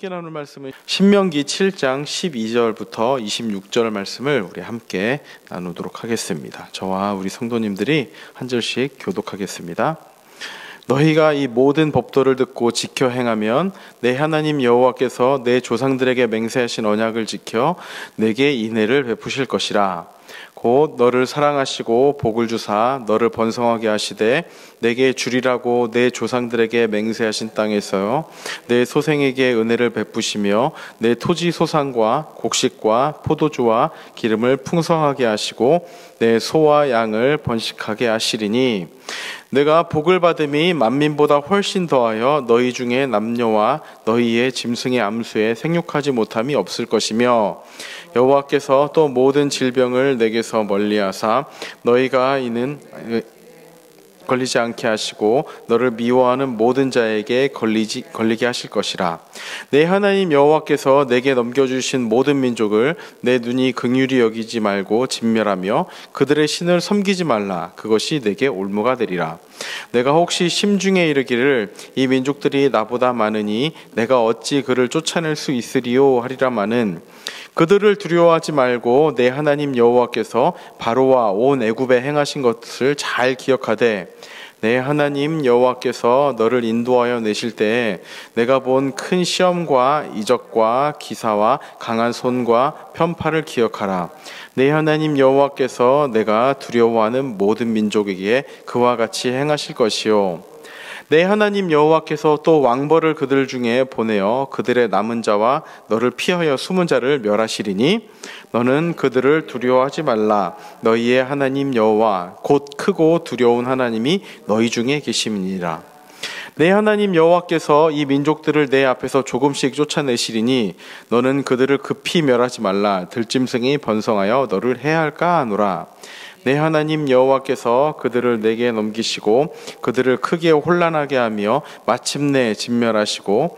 함께 나눌 말씀은 신명기 7장 12절부터 26절 말씀을 우리 함께 나누도록 하겠습니다. 저와 우리 성도님들이 한 절씩 교독하겠습니다. 너희가 이 모든 법도를 듣고 지켜 행하면 내 하나님 여호와께서 내 조상들에게 맹세하신 언약을 지켜 내게 인애를 베푸실 것이라. 곧 너를 사랑하시고 복을 주사 너를 번성하게 하시되 내게 주리라고 내 조상들에게 맹세하신 땅에서 내 소생에게 은혜를 베푸시며 내 토지 소산과 곡식과 포도주와 기름을 풍성하게 하시고 내 소와 양을 번식하게 하시리니 내가 복을 받음이 만민보다 훨씬 더하여 너희 중에 남녀와 너희의 짐승의 암수에 생육하지 못함이 없을 것이며 여호와께서 또 모든 질병을 내게서 멀리하사 너희가 이는 걸리지 않게 하시고 너를 미워하는 모든 자에게 걸리게 하실 것이라. 내 하나님 여호와께서 내게 넘겨주신 모든 민족을 내 눈이 긍휼히 여기지 말고 진멸하며 그들의 신을 섬기지 말라. 그것이 내게 올무가 되리라. 내가 혹시 심중에 이르기를 이 민족들이 나보다 많으니 내가 어찌 그를 쫓아낼 수 있으리요 하리라마는 그들을 두려워하지 말고 내 하나님 여호와께서 바로와 온 애굽에 행하신 것을 잘 기억하되 내 하나님 여호와께서 너를 인도하여 내실 때에 내가 본 큰 시험과 이적과 기사와 강한 손과 편팔을 기억하라. 내 하나님 여호와께서 내가 두려워하는 모든 민족에게 그와 같이 행하실 것이요 내 하나님 여호와께서 또 왕벌을 그들 중에 보내어 그들의 남은 자와 너를 피하여 숨은 자를 멸하시리니 너는 그들을 두려워하지 말라. 너희의 하나님 여호와 곧 크고 두려운 하나님이 너희 중에 계심이니라. 내 하나님 여호와께서 이 민족들을 내 앞에서 조금씩 쫓아내시리니 너는 그들을 급히 멸하지 말라. 들짐승이 번성하여 너를 해할까 하노라. 내 하나님 여호와께서 그들을 내게 넘기시고 그들을 크게 혼란하게 하며 마침내 진멸하시고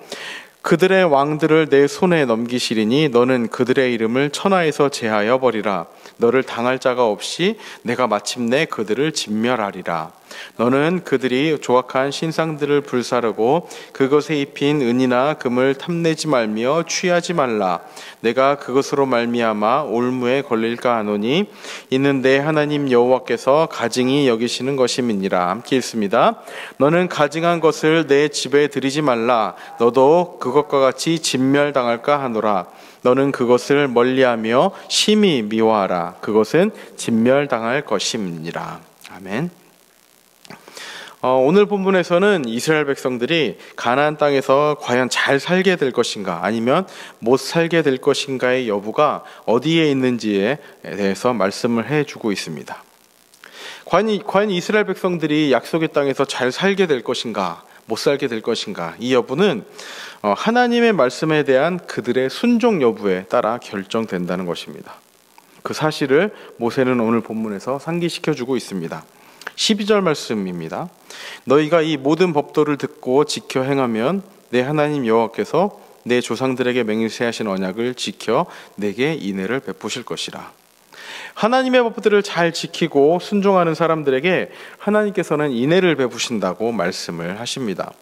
그들의 왕들을 내 손에 넘기시리니 너는 그들의 이름을 천하에서 제하여 버리라. 너를 당할 자가 없이 내가 마침내 그들을 진멸하리라. 너는 그들이 조각한 신상들을 불사르고 그것에 입힌 은이나 금을 탐내지 말며 취하지 말라. 내가 그것으로 말미암아 올무에 걸릴까 하노니 이는 내 하나님 여호와께서 가증히 여기시는 것임이니라. 함께 읽습니다. 너는 가증한 것을 내 집에 들이지 말라. 너도 그것과 같이 진멸당할까 하노라. 너는 그것을 멀리하며 심히 미워하라. 그것은 진멸당할 것임이니라. 아멘. 오늘 본문에서는 이스라엘 백성들이 가나안 땅에서 과연 잘 살게 될 것인가 아니면 못 살게 될 것인가의 여부가 어디에 있는지에 대해서 말씀을 해주고 있습니다. 과연 이스라엘 백성들이 약속의 땅에서 잘 살게 될 것인가 못 살게 될 것인가 이 여부는 하나님의 말씀에 대한 그들의 순종 여부에 따라 결정된다는 것입니다. 그 사실을 모세는 오늘 본문에서 상기시켜주고 있습니다. 12절 말씀입니다. 너희가 이 모든 법도를 듣고 지켜 행하면 내 하나님 여호와께서 내 조상들에게 맹세하신 언약을 지켜 내게 인애를 베푸실 것이라. 하나님의 법들을 잘 지키고 순종하는 사람들에게 하나님께서는 인애를 베푸신다고 말씀을 하십니다.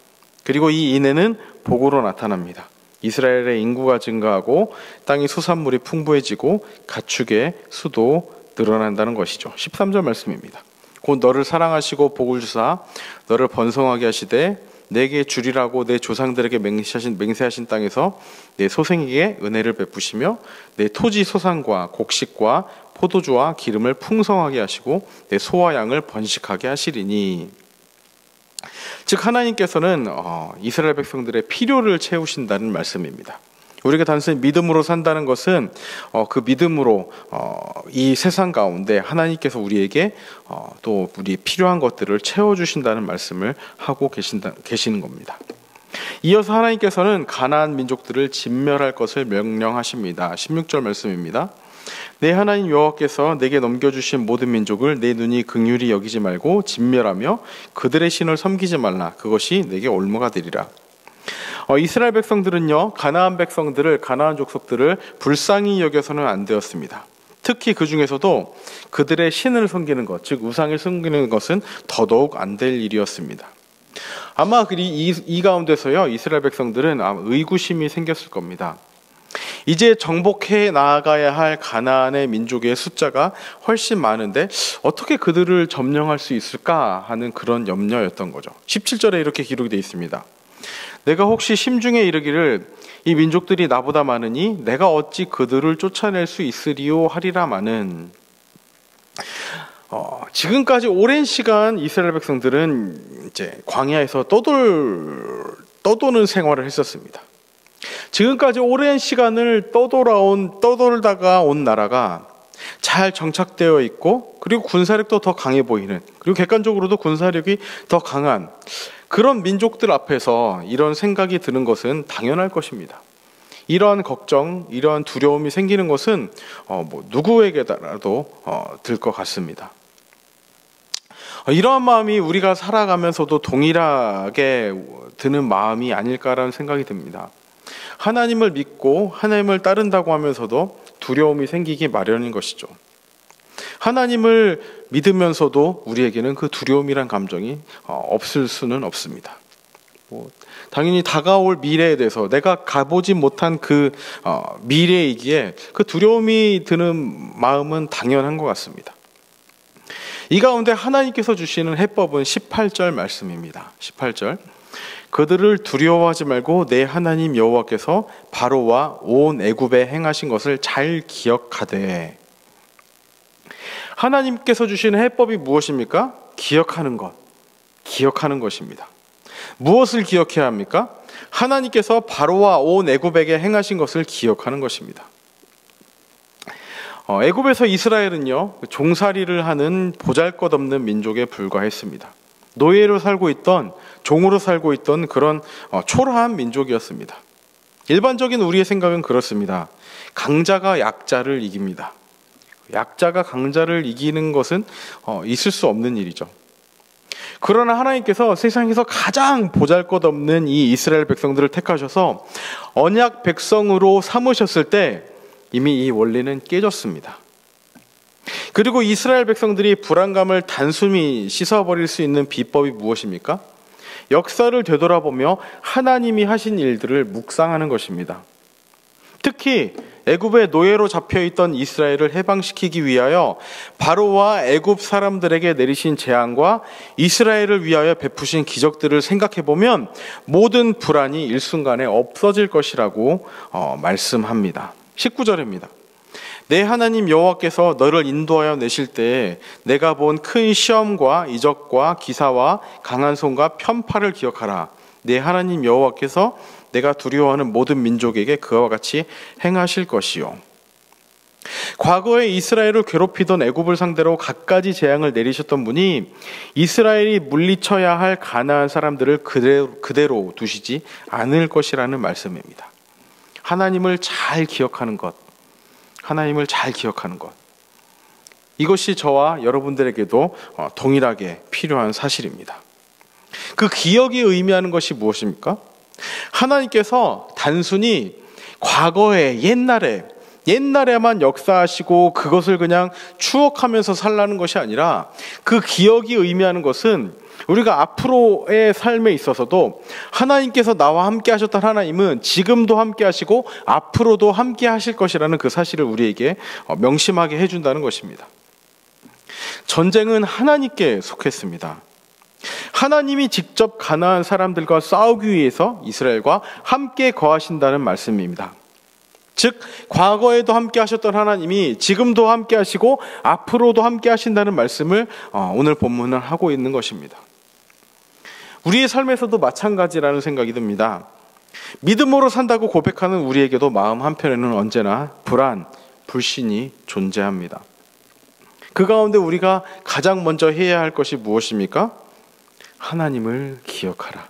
그리고 이 인애는 복으로 나타납니다. 이스라엘의 인구가 증가하고 땅의 소산물이 풍부해지고 가축의 수도 늘어난다는 것이죠. 13절 말씀입니다. 곧 너를 사랑하시고 복을 주사 너를 번성하게 하시되 내게 주리라고 내 조상들에게 맹세하신 땅에서 내 소생에게 은혜를 베푸시며 내 토지 소산과 곡식과 포도주와 기름을 풍성하게 하시고 내 소와 양을 번식하게 하시리니. 즉 하나님께서는 이스라엘 백성들의 필요를 채우신다는 말씀입니다. 우리가 단순히 믿음으로 산다는 것은 그 믿음으로 이 세상 가운데 하나님께서 우리에게 또 우리 필요한 것들을 채워주신다는 말씀을 하고 계시는 겁니다. 이어서 하나님께서는 가나안 민족들을 진멸할 것을 명령하십니다. 16절 말씀입니다. 내 하나님 여호와께서 내게 넘겨주신 모든 민족을 내 눈이 긍휼히 여기지 말고 진멸하며 그들의 신을 섬기지 말라. 그것이 내게 올무가 되리라. 이스라엘 백성들은요, 가나안 족속들을 불쌍히 여겨서는 안 되었습니다. 특히 그 중에서도 그들의 신을 섬기는 것, 즉 우상을 섬기는 것은 더더욱 안 될 일이었습니다. 아마 이 가운데서요, 이스라엘 백성들은 아마 의구심이 생겼을 겁니다. 이제 정복해 나아가야 할 가나안의 민족의 숫자가 훨씬 많은데 어떻게 그들을 점령할 수 있을까 하는 그런 염려였던 거죠. 17절에 이렇게 기록이 되어 있습니다. 내가 혹시 심중에 이르기를 이 민족들이 나보다 많으니 내가 어찌 그들을 쫓아낼 수 있으리요 하리라마는. 지금까지 오랜 시간 이스라엘 백성들은 이제 광야에서 떠도는 생활을 했었습니다. 지금까지 오랜 시간을 떠돌다가 온 나라가 잘 정착되어 있고, 그리고 군사력도 더 강해 보이는, 그리고 객관적으로도 군사력이 더 강한 그런 민족들 앞에서 이런 생각이 드는 것은 당연할 것입니다. 이러한 걱정, 이러한 두려움이 생기는 것은 누구에게라도 들 것 같습니다. 이러한 마음이 우리가 살아가면서도 동일하게 드는 마음이 아닐까라는 생각이 듭니다. 하나님을 믿고 하나님을 따른다고 하면서도 두려움이 생기기 마련인 것이죠. 하나님을 믿으면서도 우리에게는 그 두려움이란 감정이 없을 수는 없습니다. 당연히 다가올 미래에 대해서 내가 가보지 못한 그 미래이기에 그 두려움이 드는 마음은 당연한 것 같습니다. 이 가운데 하나님께서 주시는 해법은 18절 말씀입니다. 18절. 그들을 두려워하지 말고 내 하나님 여호와께서 바로와 온 애굽에 행하신 것을 잘 기억하되. 하나님께서 주시는 해법이 무엇입니까? 기억하는 것입니다. 무엇을 기억해야 합니까? 하나님께서 바로와 온 애굽에게 행하신 것을 기억하는 것입니다. 애굽에서 이스라엘은요, 종살이를 하는 보잘것없는 민족에 불과했습니다. 노예로 살고 있던, 종으로 살고 있던 그런 초라한 민족이었습니다. 일반적인 우리의 생각은 그렇습니다. 강자가 약자를 이깁니다. 약자가 강자를 이기는 것은 있을 수 없는 일이죠. 그러나 하나님께서 세상에서 가장 보잘것없는 이 이스라엘 백성들을 택하셔서 언약 백성으로 삼으셨을 때 이미 이 원리는 깨졌습니다. 그리고 이스라엘 백성들이 불안감을 단숨이 씻어버릴 수 있는 비법이 무엇입니까? 역사를 되돌아보며 하나님이 하신 일들을 묵상하는 것입니다. 특히 애굽의 노예로 잡혀있던 이스라엘을 해방시키기 위하여 바로와 애굽 사람들에게 내리신 재앙과 이스라엘을 위하여 베푸신 기적들을 생각해보면 모든 불안이 일순간에 없어질 것이라고 말씀합니다. 19절입니다. 내 하나님 여호와께서 너를 인도하여 내실 때에 내가 본 큰 시험과 이적과 기사와 강한 손과 편파를 기억하라. 내 하나님 여호와께서 내가 두려워하는 모든 민족에게 그와 같이 행하실 것이요. 과거에 이스라엘을 괴롭히던 애굽을 상대로 갖가지 재앙을 내리셨던 분이 이스라엘이 물리쳐야 할 가나안 사람들을 그대로 두시지 않을 것이라는 말씀입니다. 하나님을 잘 기억하는 것, 하나님을 잘 기억하는 것, 이것이 저와 여러분들에게도 동일하게 필요한 사실입니다. 그 기억이 의미하는 것이 무엇입니까? 하나님께서 단순히 과거에 옛날에만 역사하시고 그것을 그냥 추억하면서 살라는 것이 아니라, 그 기억이 의미하는 것은 우리가 앞으로의 삶에 있어서도 하나님께서 나와 함께 하셨던 하나님은 지금도 함께 하시고 앞으로도 함께 하실 것이라는 그 사실을 우리에게 명심하게 해준다는 것입니다. 전쟁은 하나님께 속했습니다. 하나님이 직접 가나안 사람들과 싸우기 위해서 이스라엘과 함께 거하신다는 말씀입니다. 즉 과거에도 함께 하셨던 하나님이 지금도 함께 하시고 앞으로도 함께 하신다는 말씀을 오늘 본문은 하고 있는 것입니다. 우리의 삶에서도 마찬가지라는 생각이 듭니다. 믿음으로 산다고 고백하는 우리에게도 마음 한편에는 언제나 불안, 불신이 존재합니다. 그 가운데 우리가 가장 먼저 해야 할 것이 무엇입니까? 하나님을 기억하라.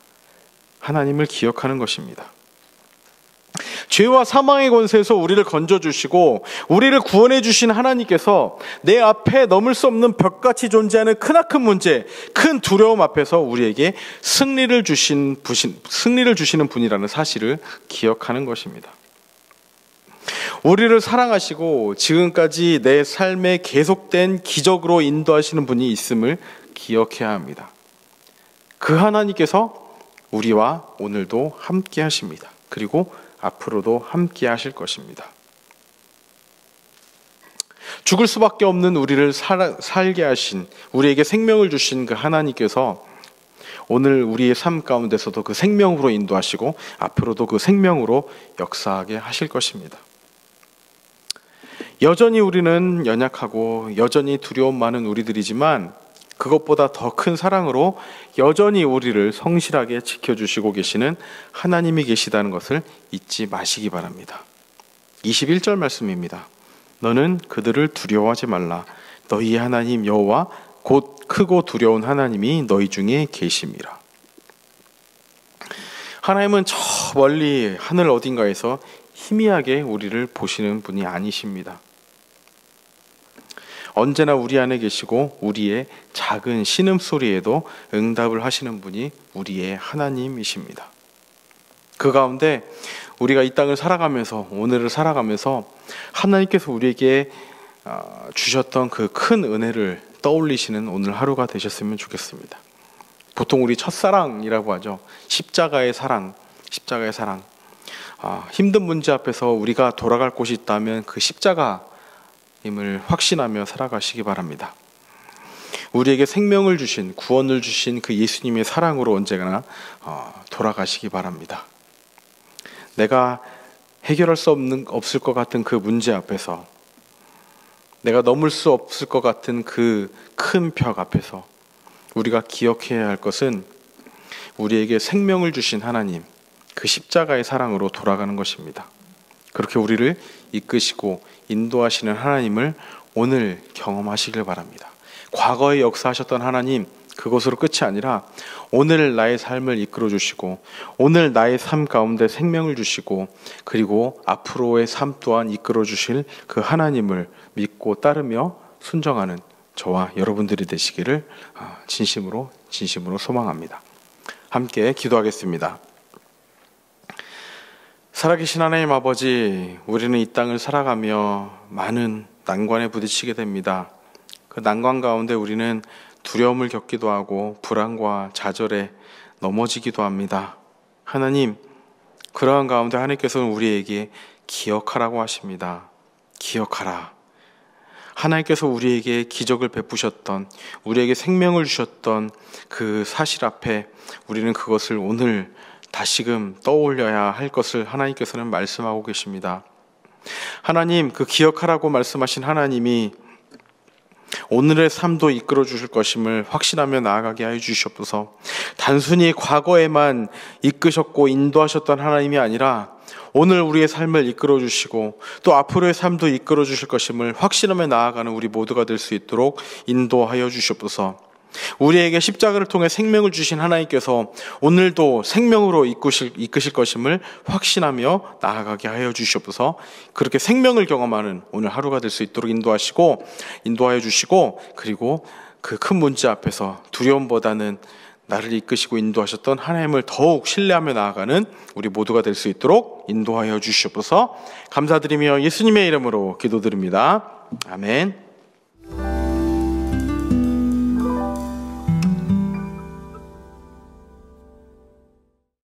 하나님을 기억하는 것입니다. 죄와 사망의 권세에서 우리를 건져주시고 우리를 구원해 주신 하나님께서 내 앞에 넘을 수 없는 벽같이 존재하는 크나큰 문제, 큰 두려움 앞에서 우리에게 승리를 주시는 분이라는 사실을 기억하는 것입니다. 우리를 사랑하시고 지금까지 내 삶에 계속된 기적으로 인도하시는 분이 있음을 기억해야 합니다. 그 하나님께서 우리와 오늘도 함께 하십니다. 그리고 앞으로도 함께 하실 것입니다. 죽을 수밖에 없는 우리를 살게 하신, 우리에게 생명을 주신 그 하나님께서 오늘 우리의 삶 가운데서도 그 생명으로 인도하시고 앞으로도 그 생명으로 역사하게 하실 것입니다. 여전히 우리는 연약하고 여전히 두려움 많은 우리들이지만 그것보다 더 큰 사랑으로 여전히 우리를 성실하게 지켜주시고 계시는 하나님이 계시다는 것을 잊지 마시기 바랍니다. 21절 말씀입니다. 너는 그들을 두려워하지 말라. 너희의 하나님 여호와 곧 크고 두려운 하나님이 너희 중에 계심이라. 하나님은 저 멀리 하늘 어딘가에서 희미하게 우리를 보시는 분이 아니십니다. 언제나 우리 안에 계시고 우리의 작은 신음소리에도 응답을 하시는 분이 우리의 하나님이십니다. 그 가운데 우리가 이 땅을 살아가면서, 오늘을 살아가면서 하나님께서 우리에게 주셨던 그 큰 은혜를 떠올리시는 오늘 하루가 되셨으면 좋겠습니다. 보통 우리 첫사랑이라고 하죠. 십자가의 사랑, 십자가의 사랑. 힘든 문제 앞에서 우리가 돌아갈 곳이 있다면 그 십자가임을 확신하며 살아가시기 바랍니다. 우리에게 생명을 주신, 구원을 주신 그 예수님의 사랑으로 언제나 돌아가시기 바랍니다. 내가 해결할 수 없을 것 같은 그 문제 앞에서, 내가 넘을 수 없을 것 같은 그 큰 벽 앞에서 우리가 기억해야 할 것은 우리에게 생명을 주신 하나님, 그 십자가의 사랑으로 돌아가는 것입니다. 그렇게 우리를 이끄시고 인도하시는 하나님을 오늘 경험하시길 바랍니다. 과거에 역사하셨던 하나님, 그것으로 끝이 아니라 오늘 나의 삶을 이끌어 주시고 오늘 나의 삶 가운데 생명을 주시고 그리고 앞으로의 삶 또한 이끌어 주실 그 하나님을 믿고 따르며 순종하는 저와 여러분들이 되시기를 진심으로 소망합니다. 함께 기도하겠습니다. 살아계신 하나님 아버지, 우리는 이 땅을 살아가며 많은 난관에 부딪히게 됩니다. 그 난관 가운데 우리는 두려움을 겪기도 하고 불안과 좌절에 넘어지기도 합니다. 하나님, 그러한 가운데 하나님께서는 우리에게 기억하라고 하십니다. 기억하라. 하나님께서 우리에게 기적을 베푸셨던, 우리에게 생명을 주셨던 그 사실 앞에 우리는 그것을 오늘 다시금 떠올려야 할 것을 하나님께서는 말씀하고 계십니다. 하나님, 그 기억하라고 말씀하신 하나님이 오늘의 삶도 이끌어 주실 것임을 확신하며 나아가게 하여 주시옵소서. 단순히 과거에만 이끄셨고 인도하셨던 하나님이 아니라 오늘 우리의 삶을 이끌어 주시고 또 앞으로의 삶도 이끌어 주실 것임을 확신하며 나아가는 우리 모두가 될 수 있도록 인도하여 주시옵소서. 우리에게 십자가를 통해 생명을 주신 하나님께서 오늘도 생명으로 이끄실 것임을 확신하며 나아가게 하여 주시옵소서. 그렇게 생명을 경험하는 오늘 하루가 될 수 있도록 인도하여 주시고 그리고 그 큰 문제 앞에서 두려움보다는 나를 이끄시고 인도하셨던 하나님을 더욱 신뢰하며 나아가는 우리 모두가 될 수 있도록 인도하여 주시옵소서. 감사드리며 예수님의 이름으로 기도드립니다. 아멘.